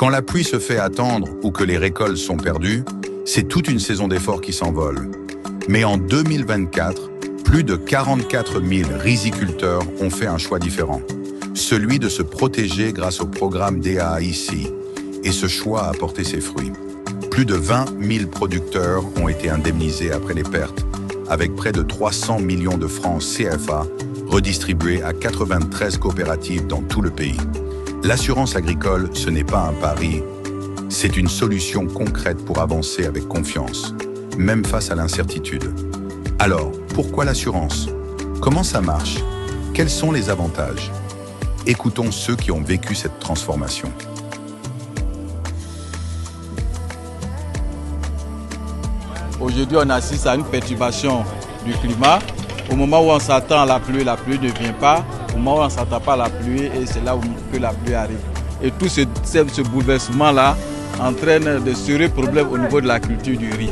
Quand la pluie se fait attendre ou que les récoltes sont perdues, c'est toute une saison d'efforts qui s'envole. Mais en 2024, plus de 44 000 riziculteurs ont fait un choix différent. Celui de se protéger grâce au programme DAIC. Et ce choix a porté ses fruits. Plus de 20 000 producteurs ont été indemnisés après les pertes, avec près de 300 millions de francs CFA redistribués à 93 coopératives dans tout le pays. L'assurance agricole, ce n'est pas un pari, c'est une solution concrète pour avancer avec confiance, même face à l'incertitude. Alors, pourquoi l'assurance? Comment ça marche? Quels sont les avantages? Écoutons ceux qui ont vécu cette transformation. Aujourd'hui, on assiste à une perturbation du climat. Au moment où on s'attend à la pluie ne vient pas. Au moment où on ne s'attend pas à la pluie, et c'est là où que la pluie arrive. Et tout ce bouleversement-là entraîne de sérieux problèmes au niveau de la culture du riz.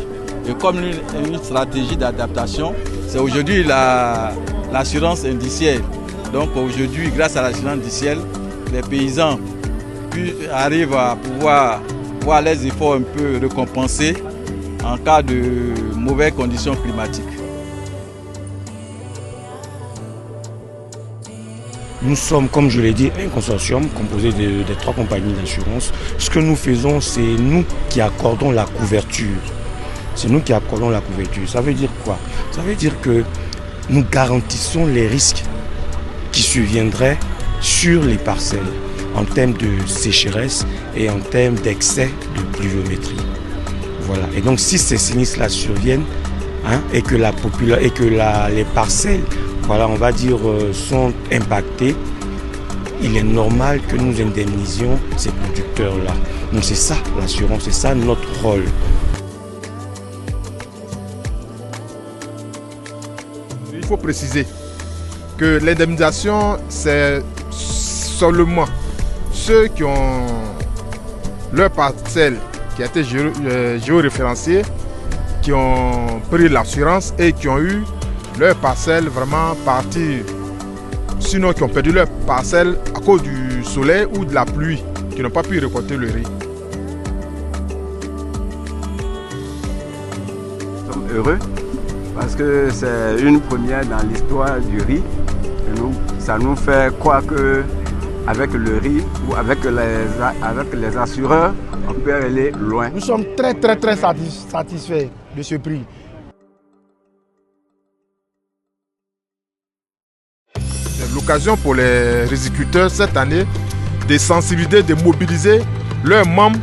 Et comme une stratégie d'adaptation, c'est aujourd'hui l'assurance indicielle. Donc aujourd'hui, grâce à l'assurance indicielle, les paysans arrivent à pouvoir voir les efforts un peu récompensés en cas de mauvaises conditions climatiques. Nous sommes, comme je l'ai dit, un consortium composé des 3 compagnies d'assurance. Ce que nous faisons, c'est nous qui accordons la couverture. C'est nous qui accordons la couverture. Ça veut dire quoi? Ça veut dire que nous garantissons les risques qui surviendraient sur les parcelles en termes de sécheresse et en termes d'excès de pluviométrie. Voilà. Et donc si ces sinistres-là surviennent et que les parcelles, voilà, on va dire, sont impactées, il est normal que nous indemnisions ces producteurs-là. Donc c'est ça l'assurance, c'est ça notre rôle. Il faut préciser que l'indemnisation, c'est seulement ceux qui ont leur parcelle qui a été géoréférenciée, qui ont pris l'assurance et qui ont eu leur parcelle vraiment partie, sinon qui ont perdu leur parcelle à cause du soleil ou de la pluie, qui n'ont pas pu récolter le riz. Nous sommes heureux parce que c'est une première dans l'histoire du riz. Et ça nous fait croire qu'avec le riz ou avec les assureurs, on peut aller loin. Nous sommes très satisfaits de ce prix. C'est l'occasion pour les riziculteurs cette année de sensibiliser, de mobiliser leurs membres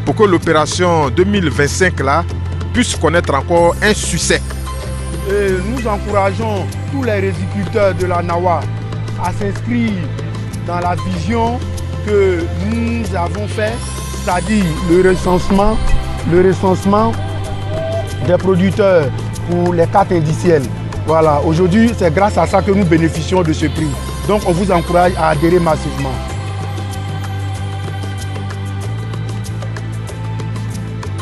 pour que l'opération 2025 là puisse connaître encore un succès. Et nous encourageons tous les riziculteurs de la Nawa à s'inscrire dans la vision que nous avons faite, c'est-à-dire le recensement des producteurs pour les cartes indicielles. Voilà, aujourd'hui, c'est grâce à ça que nous bénéficions de ce prix. Donc, on vous encourage à adhérer massivement.